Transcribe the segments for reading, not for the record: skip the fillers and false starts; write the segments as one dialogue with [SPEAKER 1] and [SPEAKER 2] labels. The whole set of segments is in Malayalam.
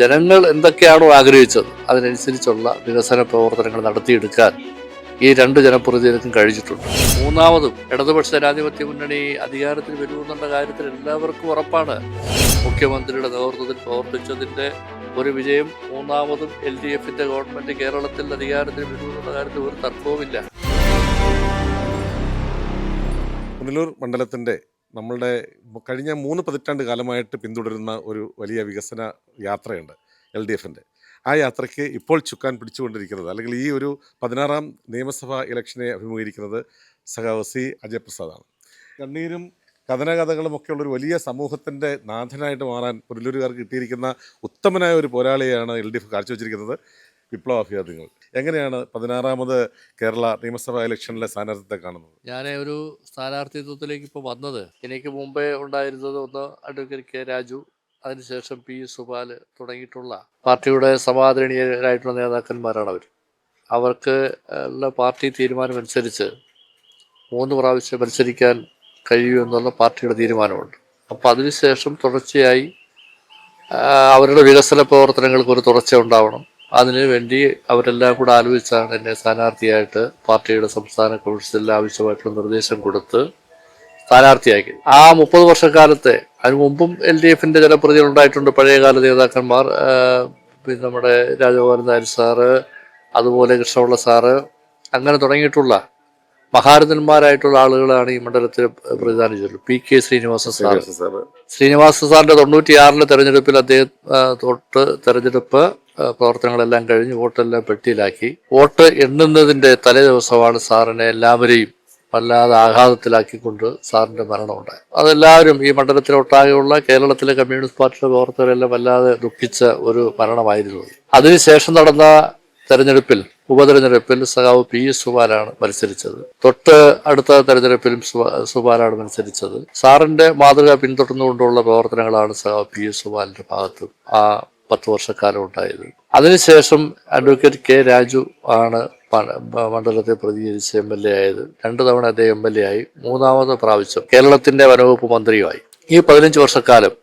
[SPEAKER 1] ജനങ്ങൾ എന്തൊക്കെയാണോ ആഗ്രഹിച്ചത് അതിനനുസരിച്ചുള്ള വികസന പ്രവർത്തനങ്ങൾ നടത്തിയെടുക്കാൻ ഈ രണ്ട് ജനപ്രതിനിധികൾക്കും കഴിഞ്ഞിട്ടുണ്ട്. മൂന്നാമതും ഇടതുപക്ഷ ജനാധിപത്യ മുന്നണി അധികാരത്തിൽ വരുമെന്നുള്ള കാര്യത്തിൽ എല്ലാവർക്കും ഉറപ്പാണ്. മുഖ്യമന്ത്രിയുടെ നേതൃത്വത്തിൽ പ്രവർത്തിച്ചതിന്റെ ഒരു വിജയം മൂന്നാമതും LDF-ന്റെ ഗവൺമെന്റ് കേരളത്തിൽ അധികാരത്തിൽ വരുമെന്നുള്ള കാര്യത്തിൽ ഒരു തർക്കവുമില്ല.
[SPEAKER 2] പുനലൂർ മണ്ഡലത്തിൻ്റെ നമ്മളുടെ കഴിഞ്ഞ 3 പതിറ്റാണ്ട് കാലമായിട്ട് പിന്തുടരുന്ന ഒരു വലിയ വികസന യാത്രയുണ്ട് LDF-ൻ്റെ. ആ യാത്രയ്ക്ക് ഇപ്പോൾ ചുക്കാൻ പിടിച്ചുകൊണ്ടിരിക്കുന്നത്, അല്ലെങ്കിൽ ഈ ഒരു 16ാം നിയമസഭാ ഇലക്ഷനെ അഭിമുഖീകരിക്കുന്നത് സഖാവ് C. അജയ് പ്രസാദാണ്. കണ്ണീരും കഥനകഥകളും ഒക്കെയുള്ളൊരു വലിയ സമൂഹത്തിൻ്റെ നാഥനായിട്ട് മാറാൻ പുനലൂരുകാർക്ക് കിട്ടിയിരിക്കുന്ന ഉത്തമനായ ഒരു പോരാളിയാണ് LDF കാഴ്ചവെച്ചിരിക്കുന്നത്. വിപ്ലവാഭ്യാദികൾ എങ്ങനെയാണ് 16ാമത് കേരള നിയമസഭാ ഇലക്ഷനിലെ സ്ഥാനാർത്ഥിത്വത്തെ കാണുന്നത്?
[SPEAKER 1] ഞാൻ ഒരു സ്ഥാനാർത്ഥിത്വത്തിലേക്ക് ഇപ്പോൾ വന്നത്, എനിക്ക് മുമ്പേ ഉണ്ടായിരുന്നത് ഒന്ന് അഡ്വക്കേറ്റ് K. രാജു, അതിനുശേഷം P. സുബാൽ തുടങ്ങിയിട്ടുള്ള പാർട്ടിയുടെ സമാദരണീയരായിട്ടുള്ള നേതാക്കന്മാരാണ് അവർ. അവർക്ക് ഉള്ള പാർട്ടി തീരുമാനമനുസരിച്ച് 3 പ്രാവശ്യം മത്സരിക്കാൻ കഴിയുമെന്നുള്ള പാർട്ടിയുടെ തീരുമാനമുണ്ട്. അപ്പോൾ അതിനുശേഷം തുടർച്ചയായി അവരുടെ വികസന പ്രവർത്തനങ്ങൾക്ക് ഒരു തുടർച്ച ഉണ്ടാവണം. അതിനു വേണ്ടി അവരെല്ലാം കൂടെ ആലോചിച്ചാണ് എന്നെ സ്ഥാനാർത്ഥിയായിട്ട് പാർട്ടിയുടെ സംസ്ഥാന കൗൺസിലിൽ ആവശ്യമായിട്ടുള്ള നിർദ്ദേശം കൊടുത്ത് സ്ഥാനാർത്ഥിയാക്കി. ആ 30 വർഷക്കാലത്തെ, അതിനു മുമ്പും LDF-ന്റെ ജനപ്രതിനിധികൾ ഉണ്ടായിട്ടുണ്ട്, പഴയകാല നേതാക്കന്മാർ. പിന്നെ നമ്മുടെ രാജഗോപാലൻ നായർ സാറ്, അതുപോലെ കൃഷ്ണപിള്ള സാറ്, അങ്ങനെ തുടങ്ങിയിട്ടുള്ള മഹാരഥന്മാരായിട്ടുള്ള ആളുകളാണ് ഈ മണ്ഡലത്തിൽ പ്രതിനിധാനിച്ചുള്ളത്. PK Srinivasa sir. ശ്രീനിവാസ സാറിന്റെ 96-ലെ തെരഞ്ഞെടുപ്പിൽ അദ്ദേഹം തൊട്ട് തെരഞ്ഞെടുപ്പ് പ്രവർത്തനങ്ങളെല്ലാം കഴിഞ്ഞ് വോട്ടെല്ലാം പെട്ടിയിലാക്കി. വോട്ട് എണ്ണുന്നതിന്റെ തലേ ദിവസമാണ് സാറിനെ എല്ലാവരെയും വല്ലാതെ ആഘാതത്തിലാക്കിക്കൊണ്ട് സാറിന്റെ മരണമുണ്ടായി. അതെല്ലാവരും, ഈ മണ്ഡലത്തിലൊട്ടാകെയുള്ള കേരളത്തിലെ കമ്മ്യൂണിസ്റ്റ് പാർട്ടിയുടെ പ്രവർത്തകരെല്ലാം വല്ലാതെ ദുഃഖിച്ച ഒരു മരണമായിരുന്നു. അതിനുശേഷം നടന്ന തെരഞ്ഞെടുപ്പിൽ, ഉപതെരഞ്ഞെടുപ്പിൽ സഖാവ് P. സുബാലാണ് മത്സരിച്ചത്. തൊട്ട് അടുത്ത തെരഞ്ഞെടുപ്പിലും സുബാലാണ് മത്സരിച്ചത്. സാറിന്റെ മാതൃക പിന്തുടർന്നുകൊണ്ടുള്ള പ്രവർത്തനങ്ങളാണ് സഖാവ് P. സുബാലിന്റെ ഭാഗത്ത് ആ 10 വർഷക്കാലം ഉണ്ടായത്. അതിനുശേഷം അഡ്വക്കേറ്റ് K. രാജു ആണ് മണ്ഡലത്തെ പ്രതിനിധീകരിച്ച് MLA ആയത്. 2 തവണ അദ്ദേഹം MLA ആയി. 3ാമത് പ്രാവശ്യം കേരളത്തിന്റെ വനവകുപ്പ് മന്ത്രിയുമായി. ഈ 15 വർഷക്കാലം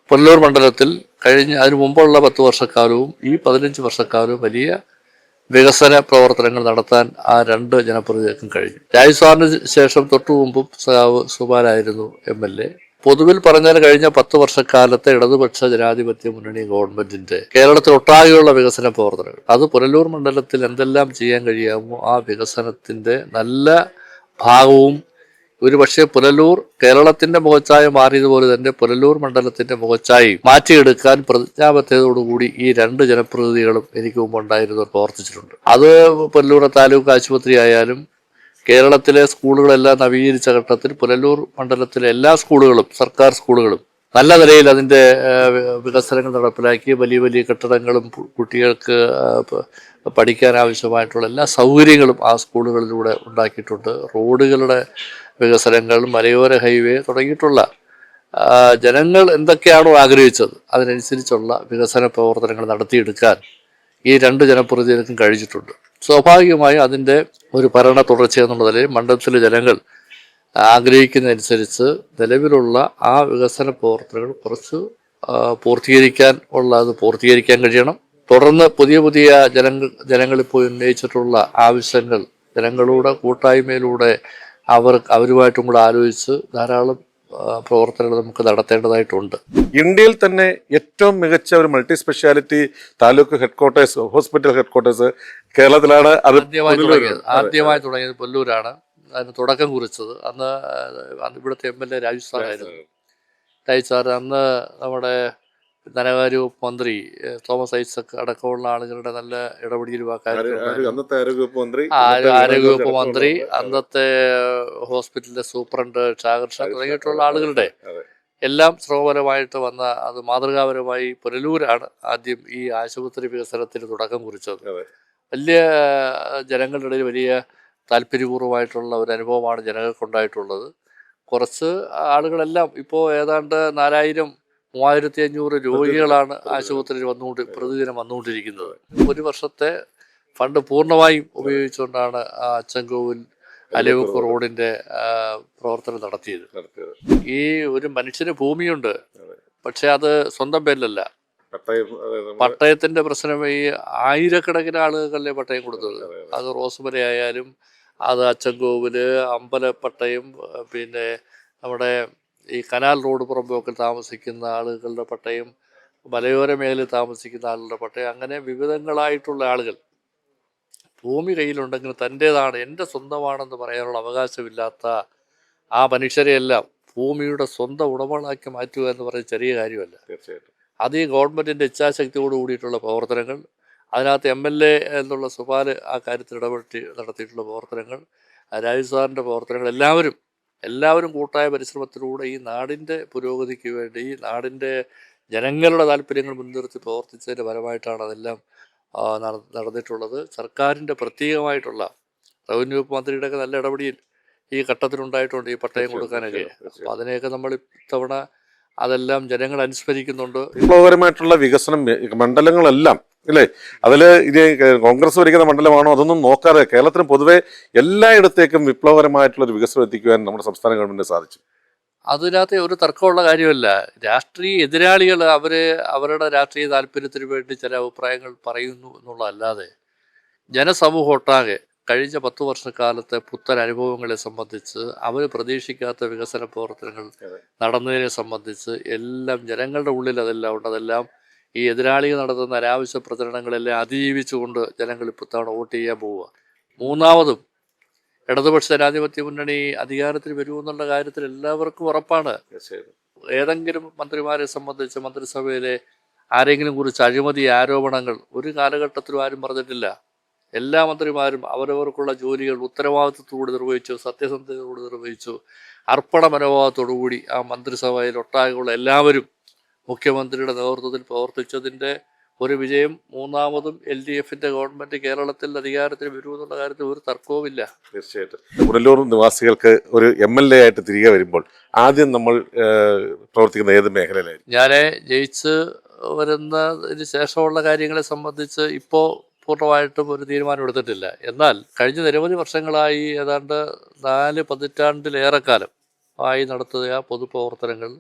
[SPEAKER 1] പുനലൂർ മണ്ഡലത്തിൽ അതിനു മുമ്പുള്ള 10 വർഷക്കാലവും ഈ 15 വർഷക്കാലവും വലിയ വികസന പ്രവർത്തനങ്ങൾ നടത്താൻ ആ 2 ജനപ്രതിനിധികൾക്കും കഴിഞ്ഞു. രാജു സാറിന് ശേഷം തൊട്ടു മുമ്പും സഖാവ് സുബാലായിരുന്നു MLA. പൊതുവിൽ പറഞ്ഞാൽ കഴിഞ്ഞ 10 വർഷക്കാലത്തെ ഇടതുപക്ഷ ജനാധിപത്യ മുന്നണി ഗവൺമെന്റിന്റെ കേരളത്തിലൊട്ടാകെയുള്ള വികസന പ്രവർത്തനങ്ങൾ, അത് പുനലൂർ മണ്ഡലത്തിൽ എന്തെല്ലാം ചെയ്യാൻ കഴിയാമോ ആ വികസനത്തിന്റെ നല്ല ഭാഗവും, ഒരുപക്ഷെ പുനലൂർ കേരളത്തിന്റെ മുഖച്ഛായ മാറിയതുപോലെ തന്നെ പുനലൂർ മണ്ഡലത്തിന്റെ മുഖച്ഛായ മാറ്റിയെടുക്കാൻ പ്രതിജ്ഞാബദ്ധതയോടുകൂടി ഈ 2 ജനപ്രതിനിധികളും എനിക്ക് മുമ്പുണ്ടായിരുന്നവർ പ്രവർത്തിച്ചിട്ടുണ്ട്. അത് പുനലൂർ താലൂക്ക് ആശുപത്രി ആയാലും കേരളത്തിലെ സ്കൂളുകളെല്ലാം നവീകരിച്ച ഘട്ടത്തിൽ പുനലൂർ മണ്ഡലത്തിലെ എല്ലാ സ്കൂളുകളും, സർക്കാർ സ്കൂളുകളും നല്ല നിലയിൽ അതിൻ്റെ വികസനങ്ങൾ നടപ്പിലാക്കി. വലിയ വലിയ കെട്ടിടങ്ങളും കുട്ടികൾക്ക് പഠിക്കാൻ ആവശ്യമായിട്ടുള്ള എല്ലാ സൗകര്യങ്ങളും ആ സ്കൂളുകളിലൂടെ ഉണ്ടാക്കിയിട്ടുണ്ട്. റോഡുകളുടെ വികസനങ്ങൾ, മലയോര ഹൈവേ തുടങ്ങിയിട്ടുള്ള ജനങ്ങൾ എന്തൊക്കെയാണോ ആഗ്രഹിച്ചത് അതിനനുസരിച്ചുള്ള വികസന പ്രവർത്തനങ്ങൾ നടത്തിയെടുക്കാൻ ഈ 2 ജനപ്രതിനിധികൾക്കും കഴിഞ്ഞിട്ടുണ്ട്. സ്വാഭാവികമായും അതിൻ്റെ ഒരു ഭരണ തുടർച്ച എന്നുള്ള നിലയിൽ മണ്ഡലത്തിലെ ജനങ്ങൾ ആഗ്രഹിക്കുന്നതനുസരിച്ച് നിലവിലുള്ള ആ വികസന പ്രവർത്തനങ്ങൾ കുറച്ച് പൂർത്തീകരിക്കാൻ കഴിയണം. തുടർന്ന് പുതിയ പുതിയ ജനങ്ങളിപ്പോൾ ഉന്നയിച്ചിട്ടുള്ള ആവശ്യങ്ങൾ ജനങ്ങളുടെ കൂട്ടായ്മയിലൂടെ അവരുമായിട്ടും കൂടെ ആലോചിച്ച് ധാരാളം പ്രവർത്തനങ്ങൾ നമുക്ക് നടത്തേണ്ടതായിട്ടുണ്ട്.
[SPEAKER 2] ഇന്ത്യയിൽ തന്നെ ഏറ്റവും മികച്ച ഒരു multi speciality taluk headquarters, hospital headquarters കേരളത്തിലാണ്.
[SPEAKER 1] ആദ്യമായി തുടങ്ങിയത് പുനലൂരാണ്. അതിന് തുടക്കം കുറിച്ചത് അന്ന് ഇവിടുത്തെ MLA രാജു സാറായിരുന്നു. അന്ന് നമ്മുടെ ധനകാര്യ വകുപ്പ് മന്ത്രി തോമസ് ഐസക് അടക്കമുള്ള ആളുകളുടെ നല്ല ഇടപെടലും ആ കാര്യത്തിൽ. ആരോഗ്യവകുപ്പ് മന്ത്രി, അന്നത്തെ ഹോസ്പിറ്റലിലെ സൂപ്രണ്ട് ഷാഗർ ഷാ തുടങ്ങിയിട്ടുള്ള ആളുകളുടെ എല്ലാം ശ്രമപരമായിട്ട് വന്ന, അത് മാതൃകാപരമായി പുനലൂരാണ് ആദ്യം ഈ ആശുപത്രി വികസനത്തിന് തുടക്കം കുറിച്ചത്. വലിയ ജനങ്ങളുടെ ഇടയിൽ വലിയ താല്പര്യപൂർവ്വമായിട്ടുള്ള ഒരു അനുഭവമാണ് ജനങ്ങൾക്കുണ്ടായിട്ടുള്ളത്. കുറച്ച് ആളുകളെല്ലാം ഇപ്പോൾ ഏതാണ്ട് 4000-3500 രോഗികളാണ് ആശുപത്രിയിൽ പ്രതിദിനം വന്നുകൊണ്ടിരിക്കുന്നത്. ഒരു വർഷത്തെ ഫണ്ട് പൂർണ്ണമായും ഉപയോഗിച്ചുകൊണ്ടാണ് അച്ചൻകോവിൽ അലവുക്ക് റോഡിന്റെ പ്രവർത്തനം നടത്തിയത്. ഈ ഒരു മനുഷ്യന് ഭൂമിയുണ്ട്, പക്ഷെ അത് സ്വന്തം പേരിലല്ല.
[SPEAKER 2] പട്ടയം, അതെ, നമ്മള്
[SPEAKER 1] പട്ടയത്തിൻ്റെ പ്രശ്നം ഈ ആയിരക്കണക്കിന് ആളുകൾക്കല്ലേ പട്ടയം കൊടുത്തത്.
[SPEAKER 2] അതെ, അതെ.
[SPEAKER 1] അത് റോസ്മല ആയാലും അത് അച്ചൻകോവിൽ അമ്പലപ്പട്ടയം, പിന്നെ നമ്മുടെ ഈ കനാൽ റോഡ് പുറമ്പോക്കിൽ താമസിക്കുന്ന ആളുകളുടെ പട്ടയം, മലയോര മേഖലയിൽ താമസിക്കുന്ന ആളുകളുടെ പട്ടയം, അങ്ങനെ വിവിധങ്ങളായിട്ടുള്ള ആളുകൾ ഭൂമി കയ്യിലുണ്ടെങ്കിൽ തൻ്റേതാണ്, എൻ്റെ സ്വന്തമാണെന്ന് പറയാനുള്ള അവകാശമില്ലാത്ത ആ മനുഷ്യരെയെല്ലാം ഭൂമിയുടെ സ്വന്തം ഉടമകളാക്കി മാറ്റുക എന്ന് പറയുന്നത് ചെറിയ കാര്യമല്ല.
[SPEAKER 2] തീർച്ചയായിട്ടും.
[SPEAKER 1] അത് ഈ ഗവൺമെൻറ്റിൻ്റെ ഇച്ഛാശക്തിയോട് കൂടിയിട്ടുള്ള പ്രവർത്തനങ്ങൾ, അതിനകത്ത് MLA എന്നുള്ള സുപാൽ ആ കാര്യത്തിൽ ഇടപെട്ട് നടത്തിയിട്ടുള്ള പ്രവർത്തനങ്ങൾ, രാജു സാറിൻ്റെ പ്രവർത്തനങ്ങൾ, എല്ലാവരും കൂട്ടായ പരിശ്രമത്തിലൂടെ ഈ നാടിൻ്റെ പുരോഗതിക്ക് വേണ്ടി, ഈ നാടിൻ്റെ ജനങ്ങളുടെ താല്പര്യങ്ങൾ മുൻനിർത്തി പ്രവർത്തിച്ചതിൻ്റെ ഫലമായിട്ടാണ് അതെല്ലാം നടന്നിട്ടുള്ളത്. സർക്കാരിൻ്റെ പ്രത്യേകമായിട്ടുള്ള റവന്യൂ മന്ത്രിയുടെയൊക്കെ നല്ല ഇടപെടൽ ഈ ഘട്ടത്തിലുണ്ടായിട്ടുണ്ട്, ഈ പട്ടയം കൊടുക്കാനൊക്കെ. അപ്പോൾ അതിനെയൊക്കെ നമ്മൾ ഇത്തവണ അതെല്ലാം ജനങ്ങൾ അനുസ്മരിക്കുന്നുണ്ട്.
[SPEAKER 2] വിപ്ലവകരമായിട്ടുള്ള വികസനം മണ്ഡലങ്ങളെല്ലാം അല്ലേ, അതില് ഇനി കോൺഗ്രസ് ഭരിക്കുന്ന മണ്ഡലമാണോ അതൊന്നും നോക്കാതെ കേരളത്തിന് പൊതുവെ എല്ലായിടത്തേക്കും വിപ്ലവകരമായിട്ടുള്ള ഒരു വികസനം എത്തിക്കുവാൻ നമ്മുടെ സംസ്ഥാന ഗവൺമെന്റിന് സാധിച്ചു.
[SPEAKER 1] അതിനകത്ത് ഒരു തർക്കമുള്ള കാര്യമല്ല. രാഷ്ട്രീയ എതിരാളികൾ അവരുടെ രാഷ്ട്രീയ താല്പര്യത്തിന് വേണ്ടി ചില അഭിപ്രായങ്ങൾ പറയുന്നു എന്നുള്ളതല്ലാതെ ജനസമൂഹം ഒട്ടാകെ കഴിഞ്ഞ 10 വർഷക്കാലത്തെ പുത്തൻ അനുഭവങ്ങളെ സംബന്ധിച്ച്, അവർ പ്രതീക്ഷിക്കാത്ത വികസന പ്രവർത്തനങ്ങൾ നടന്നതിനെ സംബന്ധിച്ച് എല്ലാം ജനങ്ങളുടെ ഉള്ളിൽ അതെല്ലാം ഉണ്ട്. അതെല്ലാം ഈ എതിരാളികൾ നടത്തുന്ന അനാവശ്യ പ്രചരണങ്ങളെല്ലാം അതിജീവിച്ചുകൊണ്ട് ജനങ്ങൾ ഇപ്പോൾ തവണ വോട്ട് ചെയ്യാൻ പോവുക. മൂന്നാമതും ഇടതുപക്ഷ ജനാധിപത്യ മുന്നണി അധികാരത്തിൽ വരുമെന്നുള്ള കാര്യത്തിൽ എല്ലാവർക്കും ഉറപ്പാണ്. ഏതെങ്കിലും മന്ത്രിമാരെ സംബന്ധിച്ച് മന്ത്രിസഭയിലെ ആരെങ്കിലും കുറിച്ച് അഴിമതി ആരോപണങ്ങൾ ഒരു കാലഘട്ടത്തിലും ആരും പറഞ്ഞിട്ടില്ല. എല്ലാ മന്ത്രിമാരും അവരവർക്കുള്ള ജോലികൾ ഉത്തരവാദിത്വത്തോട് നിർവഹിച്ചു, സത്യസന്ധതയോട് നിർവഹിച്ചു, അർപ്പണ മനോഭാവത്തോടുകൂടി ആ മന്ത്രിസഭയിൽ ഒട്ടാകെയുള്ള എല്ലാവരും മുഖ്യമന്ത്രിയുടെ നേതൃത്വത്തിൽ പ്രവർത്തിച്ചതിൻ്റെ ഒരു വിജയം മൂന്നാമതും LDFന്റെ ഗവൺമെൻറ് കേരളത്തിൽ അധികാരത്തിൽ വരുമെന്നുള്ള കാര്യത്തിൽ ഒരു തർക്കവുമില്ല.
[SPEAKER 2] തീർച്ചയായിട്ടും. പുനലൂർ നിവാസികൾക്ക് ഒരു MLA ആയിട്ട് തിരികെ വരുമ്പോൾ ആദ്യം നമ്മൾ പ്രവർത്തിക്കുന്ന ഏത് മേഖലയിലായിരുന്നു?
[SPEAKER 1] ഞാൻ ജയിച്ച് വരുന്നതിന് ശേഷമുള്ള കാര്യങ്ങളെ സംബന്ധിച്ച് ഇപ്പോൾ പൂർണ്ണമായിട്ടും ഒരു തീരുമാനം എടുത്തിട്ടില്ല. എന്നാൽ കഴിഞ്ഞ നിരവധി വർഷങ്ങളായി, ഏതാണ്ട് 4 പതിറ്റാണ്ടിലേറെക്കാലം ആയി നടത്തുക പൊതുപ്രവർത്തനങ്ങൾ,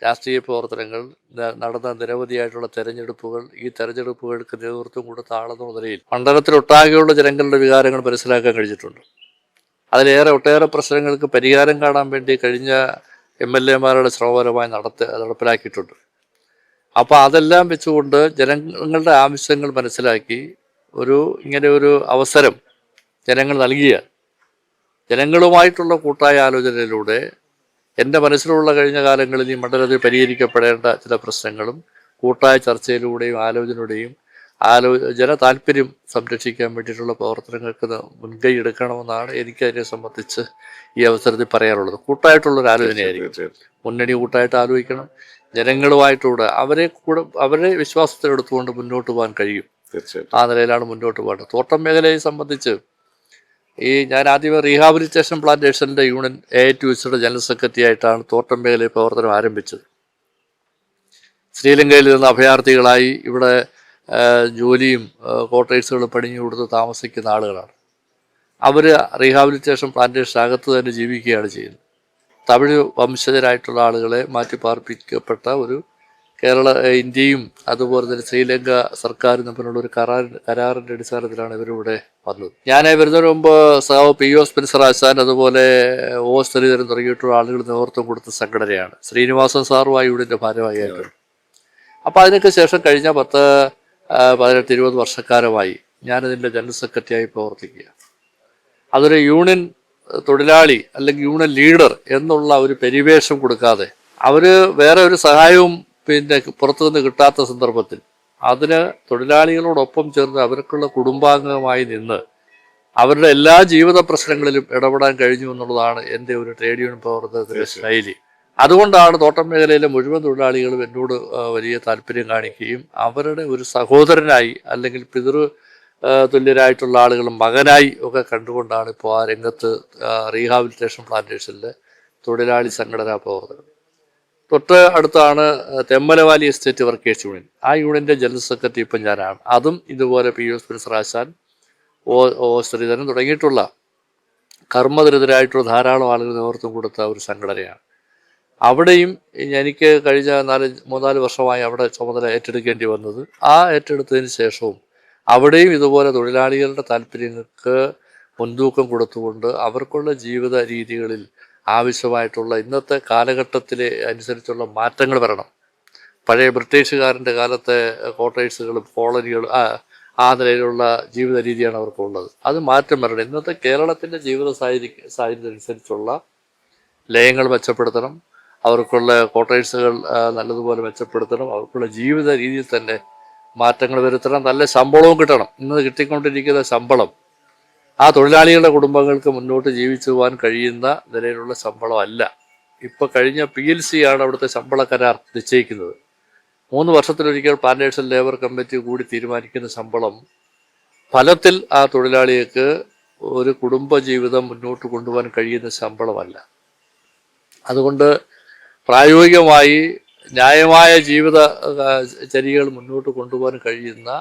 [SPEAKER 1] രാഷ്ട്രീയ പ്രവർത്തനങ്ങൾ, നടന്ന നിരവധിയായിട്ടുള്ള തെരഞ്ഞെടുപ്പുകൾ, ഈ തെരഞ്ഞെടുപ്പുകൾക്ക് നേതൃത്വം കൊടുത്ത ആളെന്ന നിലയിൽ മണ്ഡലത്തിലൊട്ടാകെയുള്ള ജനങ്ങളുടെ വികാരങ്ങൾ മനസ്സിലാക്കാൻ കഴിഞ്ഞിട്ടുണ്ട്. ഒട്ടേറെ പ്രശ്നങ്ങൾക്ക് പരിഹാരം കാണാൻ വേണ്ടി കഴിഞ്ഞ MLA-മാരുടെ ശ്രമപരമായി നടപ്പിലാക്കിയിട്ടുണ്ട്. അപ്പോൾ അതെല്ലാം വെച്ചുകൊണ്ട് ജനങ്ങളുടെ ആവശ്യങ്ങൾ മനസ്സിലാക്കി ഇങ്ങനെ ഒരു അവസരം ജനങ്ങൾ നൽകിയ ജനങ്ങളുമായിട്ടുള്ള കൂട്ടായ ആലോചനയിലൂടെ എൻ്റെ മനസ്സിലുള്ള കഴിഞ്ഞ കാലങ്ങളിൽ ഈ മണ്ഡലത്തിൽ പരിഹരിക്കപ്പെടേണ്ട ചില പ്രശ്നങ്ങളും കൂട്ടായ ചർച്ചയിലൂടെയും ആലോചനയുടെയും ജനതാല്പര്യം സംരക്ഷിക്കാൻ വേണ്ടിയിട്ടുള്ള പ്രവർത്തനങ്ങൾക്ക് മുൻകൈ എടുക്കണമെന്നാണ് എനിക്കതിനെ സംബന്ധിച്ച് ഈ അവസരത്തിൽ പറയാനുള്ളത്. കൂട്ടായിട്ടുള്ളൊരു ആലോചനയായിരിക്കും. മുന്നണി കൂട്ടായിട്ട് ആലോചിക്കണം, ജനങ്ങളുമായിട്ടൂടെ അവരെ വിശ്വാസത്തിലെടുത്തുകൊണ്ട് മുന്നോട്ട് പോകാൻ കഴിയും. ആ നിലയിലാണ് മുന്നോട്ട് പോകേണ്ടത്. തോട്ടം മേഖലയെ സംബന്ധിച്ച് ഞാൻ ആദ്യമേ റീഹാബിലിറ്റേഷൻ പ്ലാന്റേഷൻ്റെ യൂണിയൻ AITUCയുടെ ജനറൽ സെക്രട്ടറി ആയിട്ടാണ് തോട്ടം മേഖലയിൽ പ്രവർത്തനം ആരംഭിച്ചത്. ശ്രീലങ്കയിൽ നിന്ന് അഭയാർത്ഥികളായി ഇവിടെ ജോലിയും ക്വാർട്ടേഴ്സുകളും പണിഞ്ഞു കൊടുത്ത് താമസിക്കുന്ന ആളുകളാണ്. അവർ റീഹാബിലിറ്റേഷൻ പ്ലാന്റേഷനകത്ത് തന്നെ ജീവിക്കുകയാണ് ചെയ്യുന്നത്. തമിഴ് വംശജരായിട്ടുള്ള ആളുകളെ മാറ്റി പാർപ്പിക്കപ്പെട്ട ഒരു ഇന്ത്യയും അതുപോലെ തന്നെ ശ്രീലങ്ക സർക്കാരും തമ്മിലുള്ള ഒരു കരാറിൻ്റെ അടിസ്ഥാനത്തിലാണ് ഇവരിവിടെ വന്നത്. ഞാൻ വരുന്നതിന് മുമ്പ് സഹാവ് P.O. സ്പെൻസർ ആശാൻ, അതുപോലെ O. ശ്രീധരൻ തുടങ്ങിയിട്ടുള്ള ആളുകൾ നേതൃത്വം കൊടുത്ത സംഘടനയാണ്. ശ്രീനിവാസൻ സാറുമായി യൂണിയൻ്റെ ഭാരവാഹിയായിട്ടുണ്ട്. അപ്പോൾ അതിനൊക്കെ ശേഷം കഴിഞ്ഞ 10, 18, 20 വർഷക്കാലമായി ഞാനതിൻ്റെ ജനറൽ സെക്രട്ടറിയായി പ്രവർത്തിക്കുക. അതൊരു യൂണിയൻ തൊഴിലാളി അല്ലെങ്കിൽ യൂണിയൻ ലീഡർ എന്നുള്ള ഒരു പരിവേഷം കൊടുക്കാതെ, അവർ വേറെ ഒരു സഹായവും പുറത്തുനിന്ന് കിട്ടാത്ത സന്ദർഭത്തിൽ അതിന് തൊഴിലാളികളോടൊപ്പം ചേർന്ന് അവർക്കുള്ള കുടുംബാംഗമായി നിന്ന് അവരുടെ എല്ലാ ജീവിത പ്രശ്നങ്ങളിലും ഇടപെടാൻ കഴിഞ്ഞു എന്നുള്ളതാണ് എൻ്റെ ഒരു ട്രേഡ് യൂണിയൻ പ്രവർത്തനത്തിൻ്റെ ശൈലി. അതുകൊണ്ടാണ് തോട്ടം മേഖലയിലെ മുഴുവൻ തൊഴിലാളികളും എന്നോട് വലിയ താല്പര്യം കാണിക്കുകയും അവരുടെ ഒരു സഹോദരനായി അല്ലെങ്കിൽ തുല്യരായിട്ടുള്ള ആളുകളും മകനായി ഒക്കെ കണ്ടുകൊണ്ടാണ് ഇപ്പോൾ ആ രംഗത്ത് റീഹാബിലിറ്റേഷൻ പ്ലാന്റേഷനിലെ തൊഴിലാളി സംഘടനാ പ്രവർത്തനം. തൊട്ട് അടുത്താണ് തെമ്മലവാലി എസ്റ്റേറ്റ് വർക്കേഴ്സ് യൂണിയൻ. ആ യൂണിയൻ്റെ ജനറൽ സെക്രട്ടറി ഇപ്പം ഞാനാണ്. അതും ഇതുപോലെ P.O. സ്പെൻസർ ആശാൻ, O. ശ്രീധരൻ തുടങ്ങിയിട്ടുള്ള കർമ്മനിരതരായിട്ടുള്ള ധാരാളം ആളുകൾ നേതൃത്വം കൊടുത്ത ഒരു സംഘടനയാണ്. അവിടെയും എനിക്ക് കഴിഞ്ഞ മൂന്നാല് വർഷമായി അവിടെ ചുമതല ഏറ്റെടുക്കേണ്ടി വന്നത്. ആ ഏറ്റെടുത്തതിന് ശേഷവും അവിടെയും ഇതുപോലെ തൊഴിലാളികളുടെ താല്പര്യങ്ങൾക്ക് മുൻതൂക്കം കൊടുത്തുകൊണ്ട് അവർക്കുള്ള ജീവിത രീതികളിൽ ആവശ്യമായിട്ടുള്ള ഇന്നത്തെ കാലഘട്ടത്തിലെ അനുസരിച്ചുള്ള മാറ്റങ്ങൾ വരണം. പഴയ ബ്രിട്ടീഷുകാരൻ്റെ കാലത്തെ ക്വാർട്ടേഴ്സുകളും കോളനികളും ആ നിലയിലുള്ള ജീവിത രീതിയാണ് അവർക്കുള്ളത്. അത് മാറ്റം വരണം. ഇന്നത്തെ കേരളത്തിൻ്റെ ജീവിത സാഹചര്യം അനുസരിച്ചുള്ള ലയങ്ങൾ മെച്ചപ്പെടുത്തണം, അവർക്കുള്ള ക്വാർട്ടേഴ്സുകൾ നല്ലതുപോലെ മെച്ചപ്പെടുത്തണം, അവർക്കുള്ള ജീവിത രീതിയിൽ തന്നെ മാറ്റങ്ങൾ വരുത്തണം, നല്ല ശമ്പളവും കിട്ടണം. ഇന്ന് കിട്ടിക്കൊണ്ടിരിക്കുന്ന ശമ്പളം ആ തൊഴിലാളികളുടെ കുടുംബങ്ങൾക്ക് മുന്നോട്ട് ജീവിച്ചു പോകാൻ കഴിയുന്ന നിലയിലുള്ള ശമ്പളം അല്ല. ഇപ്പോൾ കഴിഞ്ഞ PLC ആണ് അവിടുത്തെ ശമ്പള കരാർ നിശ്ചയിക്കുന്നത്. 3 വർഷത്തിലൊരിക്കൽ പ്ലാന്റേഷൻ ലേബർ കമ്മിറ്റി കൂടി തീരുമാനിക്കുന്ന ശമ്പളം ഫലത്തിൽ ആ തൊഴിലാളിക്ക് ഒരു കുടുംബ ജീവിതം മുന്നോട്ട് കൊണ്ടുപോകാൻ കഴിയുന്ന ശമ്പളമല്ല. അതുകൊണ്ട് പ്രായോഗികമായി ന്യായമായ ജീവിത ചര്യകൾ മുന്നോട്ട് കൊണ്ടുപോകാൻ കഴിയുന്ന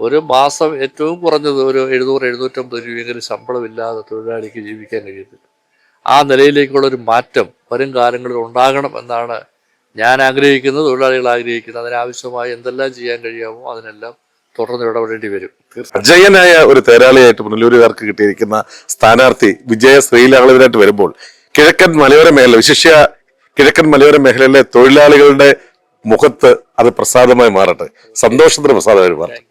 [SPEAKER 1] ഒരു മാസം ഏറ്റവും കുറഞ്ഞത് ഒരു 700-750 രൂപയെങ്കിലും ശമ്പളമില്ലാതെ തൊഴിലാളിക്ക് ജീവിക്കാൻ കഴിയത്തില്ല. ആ നിലയിലേക്കുള്ളൊരു മാറ്റം വരും കാലങ്ങളിൽ ഉണ്ടാകണം എന്നാണ് ഞാൻ ആഗ്രഹിക്കുന്നത്, തൊഴിലാളികൾ ആഗ്രഹിക്കുന്നത്. അതിനാവശ്യമായി എന്തെല്ലാം ചെയ്യാൻ കഴിയാമോ അതിനെല്ലാം തുടർന്ന് ഇടപെടേണ്ടി വരും.
[SPEAKER 2] അജയ്യനായ ഒരു തേരാളിയായിട്ട് പുനലൂരുകാർക്ക് കിട്ടിയിരിക്കുന്ന സ്ഥാനാർത്ഥി വിജയ ശ്രീലാളിതരായിട്ട് വരുമ്പോൾ കിഴക്കൻ മലയോര മേഖല, വിശിഷ്യ കിഴക്കൻ മലയോര മേഖലയിലെ തൊഴിലാളികളുടെ മുഖത്ത് അത് പ്രസാദമായി മാറട്ടെ, സന്തോഷത്തിന് പ്രസാദമായി മാറട്ടെ.